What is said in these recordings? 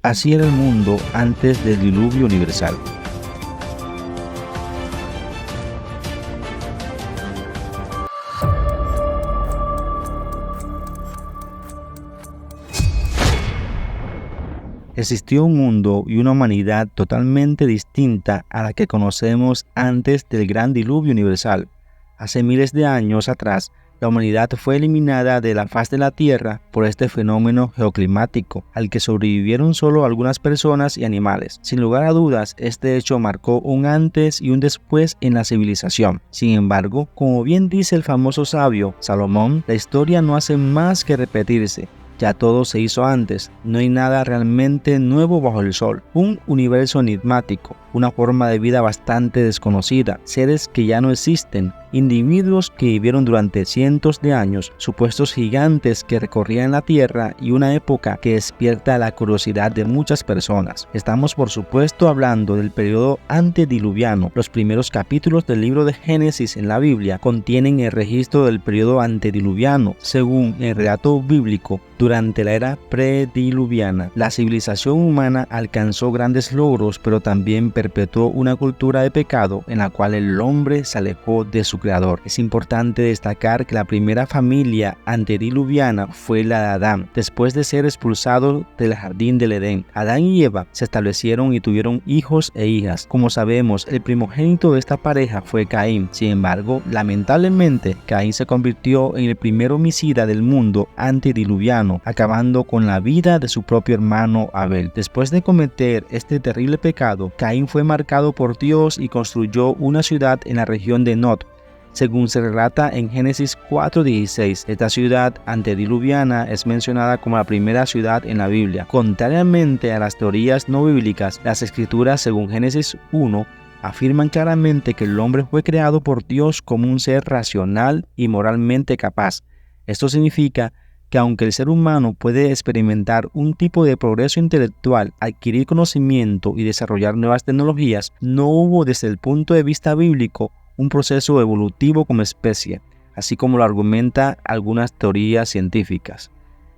Así era el mundo antes del diluvio universal. Existió un mundo y una humanidad totalmente distinta a la que conocemos antes del gran diluvio universal. Hace miles de años atrás, la humanidad fue eliminada de la faz de la Tierra por este fenómeno geoclimático, al que sobrevivieron solo algunas personas y animales. Sin lugar a dudas, este hecho marcó un antes y un después en la civilización. Sin embargo, como bien dice el famoso sabio Salomón, la historia no hace más que repetirse. Ya todo se hizo antes, no hay nada realmente nuevo bajo el sol. Un universo enigmático, una forma de vida bastante desconocida, seres que ya no existen, individuos que vivieron durante cientos de años, supuestos gigantes que recorrían la Tierra y una época que despierta la curiosidad de muchas personas. Estamos por supuesto hablando del periodo antediluviano. Los primeros capítulos del libro de Génesis en la Biblia contienen el registro del periodo antediluviano. Según el relato bíblico, durante la era prediluviana, la civilización humana alcanzó grandes logros, pero también perpetuó una cultura de pecado en la cual el hombre se alejó de su creador. Es importante destacar que la primera familia antediluviana fue la de Adán, después de ser expulsado del jardín del Edén. Adán y Eva se establecieron y tuvieron hijos e hijas. Como sabemos, el primogénito de esta pareja fue Caín. Sin embargo, lamentablemente, Caín se convirtió en el primer homicida del mundo antediluviano, acabando con la vida de su propio hermano Abel. Después de cometer este terrible pecado, Caín fue marcado por Dios y construyó una ciudad en la región de Nod. Según se relata en Génesis 4:16, esta ciudad antediluviana es mencionada como la primera ciudad en la Biblia. Contrariamente a las teorías no bíblicas, las escrituras según Génesis 1 afirman claramente que el hombre fue creado por Dios como un ser racional y moralmente capaz. Esto significa que aunque el ser humano puede experimentar un tipo de progreso intelectual, adquirir conocimiento y desarrollar nuevas tecnologías, no hubo desde el punto de vista bíblico un proceso evolutivo como especie, así como lo argumentan algunas teorías científicas.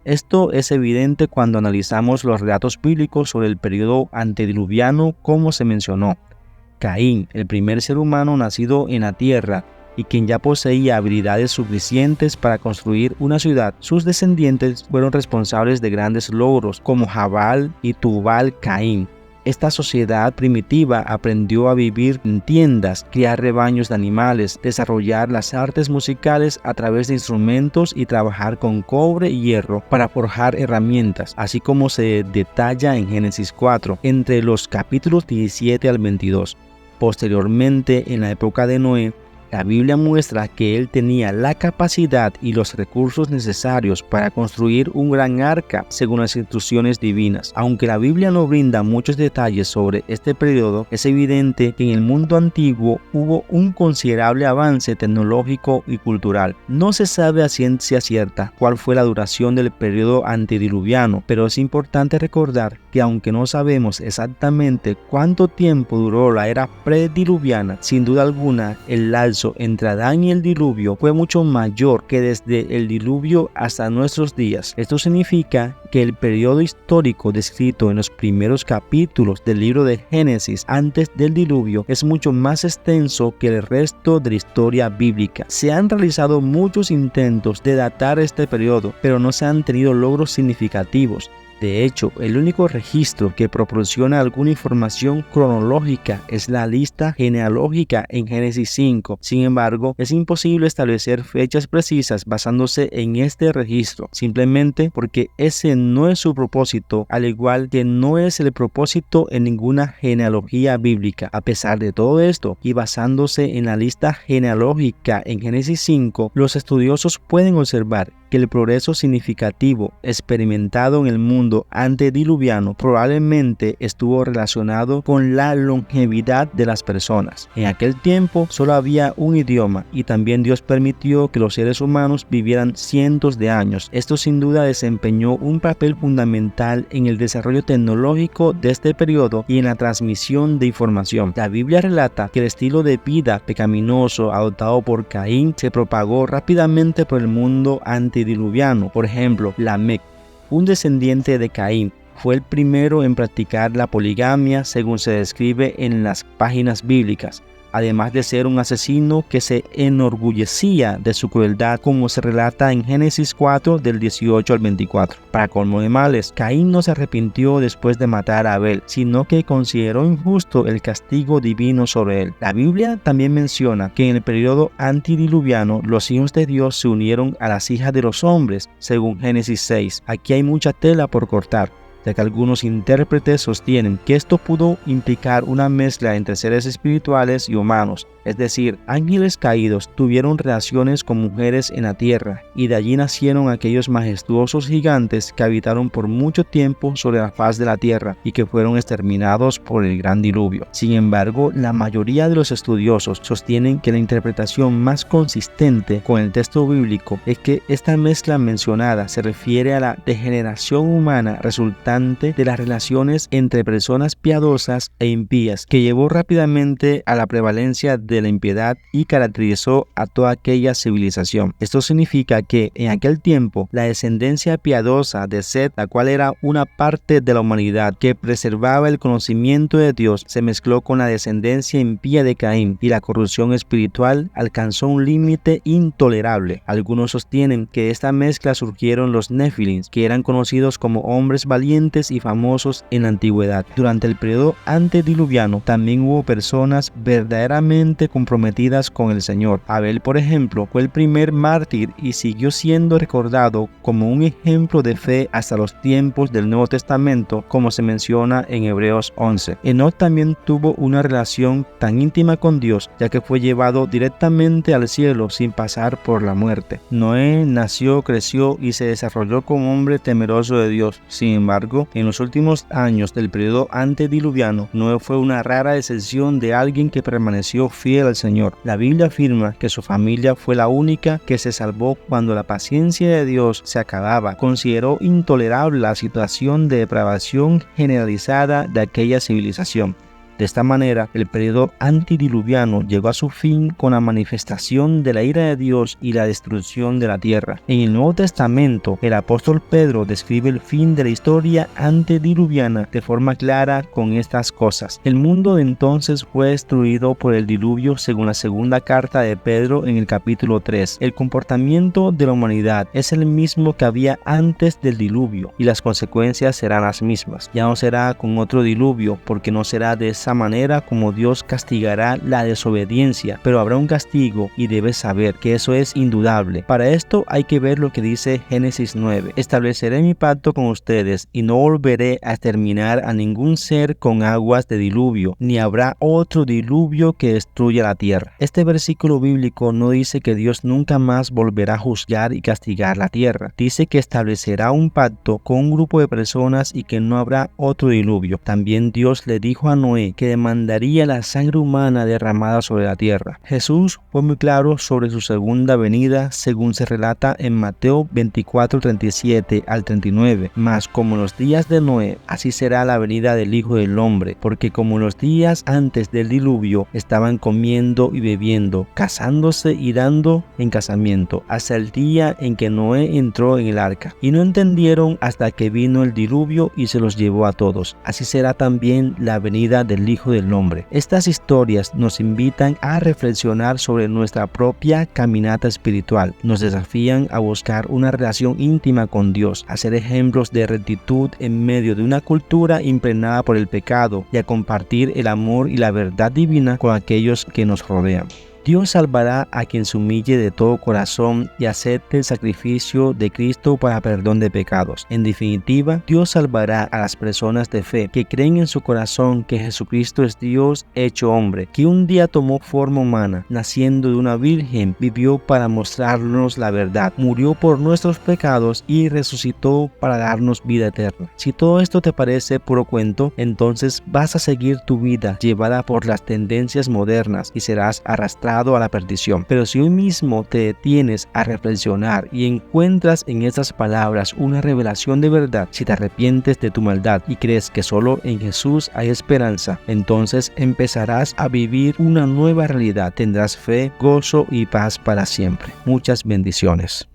Esto es evidente cuando analizamos los relatos bíblicos sobre el periodo antediluviano como se mencionó. Caín, el primer ser humano nacido en la tierra, y quien ya poseía habilidades suficientes para construir una ciudad, sus descendientes fueron responsables de grandes logros como Jabal y Tubal Caín. Esta sociedad primitiva aprendió a vivir en tiendas, criar rebaños de animales, desarrollar las artes musicales a través de instrumentos y trabajar con cobre y hierro para forjar herramientas, así como se detalla en Génesis 4, entre los capítulos 17 al 22. Posteriormente, en la época de Noé, la Biblia muestra que él tenía la capacidad y los recursos necesarios para construir un gran arca según las instrucciones divinas. Aunque la Biblia no brinda muchos detalles sobre este periodo, es evidente que en el mundo antiguo hubo un considerable avance tecnológico y cultural. No se sabe a ciencia cierta cuál fue la duración del periodo antediluviano, pero es importante recordar que aunque no sabemos exactamente cuánto tiempo duró la era prediluviana, sin duda alguna el lapso entre Adán y el diluvio fue mucho mayor que desde el diluvio hasta nuestros días. Esto significa que el periodo histórico descrito en los primeros capítulos del libro de Génesis antes del diluvio es mucho más extenso que el resto de la historia bíblica. Se han realizado muchos intentos de datar este periodo, pero no se han tenido logros significativos. De hecho, el único registro que proporciona alguna información cronológica es la lista genealógica en Génesis 5. Sin embargo, es imposible establecer fechas precisas basándose en este registro, simplemente porque ese no es su propósito, al igual que no es el propósito en ninguna genealogía bíblica. A pesar de todo esto, y basándose en la lista genealógica en Génesis 5, los estudiosos pueden observar que el progreso significativo experimentado en el mundo antediluviano probablemente estuvo relacionado con la longevidad de las personas. En aquel tiempo solo había un idioma y también Dios permitió que los seres humanos vivieran cientos de años. Esto sin duda desempeñó un papel fundamental en el desarrollo tecnológico de este periodo y en la transmisión de información. La Biblia relata que el estilo de vida pecaminoso adoptado por Caín se propagó rápidamente por el mundo antediluviano. Por ejemplo, Lamec, un descendiente de Caín, fue el primero en practicar la poligamia según se describe en las páginas bíblicas, además de ser un asesino que se enorgullecía de su crueldad, como se relata en Génesis 4 del 18 al 24. Para colmo de males, Caín no se arrepintió después de matar a Abel, sino que consideró injusto el castigo divino sobre él. La Biblia también menciona que en el periodo antediluviano los hijos de Dios se unieron a las hijas de los hombres, según Génesis 6. Aquí hay mucha tela por cortar, ya que algunos intérpretes sostienen que esto pudo implicar una mezcla entre seres espirituales y humanos, es decir, ángeles caídos tuvieron relaciones con mujeres en la tierra, y de allí nacieron aquellos majestuosos gigantes que habitaron por mucho tiempo sobre la faz de la tierra y que fueron exterminados por el gran diluvio. Sin embargo, la mayoría de los estudiosos sostienen que la interpretación más consistente con el texto bíblico es que esta mezcla mencionada se refiere a la degeneración humana resultante de las relaciones entre personas piadosas e impías, que llevó rápidamente a la prevalencia de la impiedad y caracterizó a toda aquella civilización. Esto significa que en aquel tiempo la descendencia piadosa de Set, la cual era una parte de la humanidad que preservaba el conocimiento de Dios, se mezcló con la descendencia impía de Caín, y la corrupción espiritual alcanzó un límite intolerable. Algunos sostienen que de esta mezcla surgieron los Nefilins, que eran conocidos como hombres valientes y famosos en la antigüedad. Durante el periodo antediluviano también hubo personas verdaderamente comprometidas con el Señor. Abel, por ejemplo, fue el primer mártir y siguió siendo recordado como un ejemplo de fe hasta los tiempos del Nuevo Testamento, como se menciona en Hebreos 11. Enoc también tuvo una relación tan íntima con Dios, ya que fue llevado directamente al cielo sin pasar por la muerte. Noé nació, creció y se desarrolló como hombre temeroso de Dios. Sin embargo, en los últimos años del periodo antediluviano, Noé fue una rara excepción de alguien que permaneció fiel al Señor. La Biblia afirma que su familia fue la única que se salvó cuando la paciencia de Dios se acababa. Consideró intolerable la situación de depravación generalizada de aquella civilización. De esta manera, el periodo antediluviano llegó a su fin con la manifestación de la ira de Dios y la destrucción de la tierra. En el Nuevo Testamento, el apóstol Pedro describe el fin de la historia antediluviana de forma clara con estas cosas. El mundo de entonces fue destruido por el diluvio según la segunda carta de Pedro en el capítulo 3. El comportamiento de la humanidad es el mismo que había antes del diluvio y las consecuencias serán las mismas. Ya no será con otro diluvio, porque no será de esa manera como Dios castigará la desobediencia, pero habrá un castigo y debes saber que eso es indudable. Para esto hay que ver lo que dice Génesis 9. Estableceré mi pacto con ustedes y no volveré a exterminar a ningún ser con aguas de diluvio, ni habrá otro diluvio que destruya la tierra. Este versículo bíblico no dice que Dios nunca más volverá a juzgar y castigar la tierra. Dice que establecerá un pacto con un grupo de personas y que no habrá otro diluvio. También Dios le dijo a Noé que demandaría la sangre humana derramada sobre la tierra. Jesús fue muy claro sobre su segunda venida, según se relata en Mateo 24:37 al 39. Mas como los días de Noé, así será la venida del Hijo del Hombre, porque como los días antes del diluvio estaban comiendo y bebiendo, casándose y dando en casamiento, hasta el día en que Noé entró en el arca, y no entendieron hasta que vino el diluvio y se los llevó a todos. Así será también la venida del Hijo del Hombre. Estas historias nos invitan a reflexionar sobre nuestra propia caminata espiritual. Nos desafían a buscar una relación íntima con Dios, a ser ejemplos de rectitud en medio de una cultura impregnada por el pecado y a compartir el amor y la verdad divina con aquellos que nos rodean. Dios salvará a quien se humille de todo corazón y acepte el sacrificio de Cristo para perdón de pecados. En definitiva, Dios salvará a las personas de fe que creen en su corazón que Jesucristo es Dios hecho hombre, que un día tomó forma humana, naciendo de una virgen, vivió para mostrarnos la verdad, murió por nuestros pecados y resucitó para darnos vida eterna. Si todo esto te parece puro cuento, entonces vas a seguir tu vida llevada por las tendencias modernas y serás arrastrado a la perdición. Pero si hoy mismo te detienes a reflexionar y encuentras en estas palabras una revelación de verdad, si te arrepientes de tu maldad y crees que solo en Jesús hay esperanza, entonces empezarás a vivir una nueva realidad. Tendrás fe, gozo y paz para siempre. Muchas bendiciones.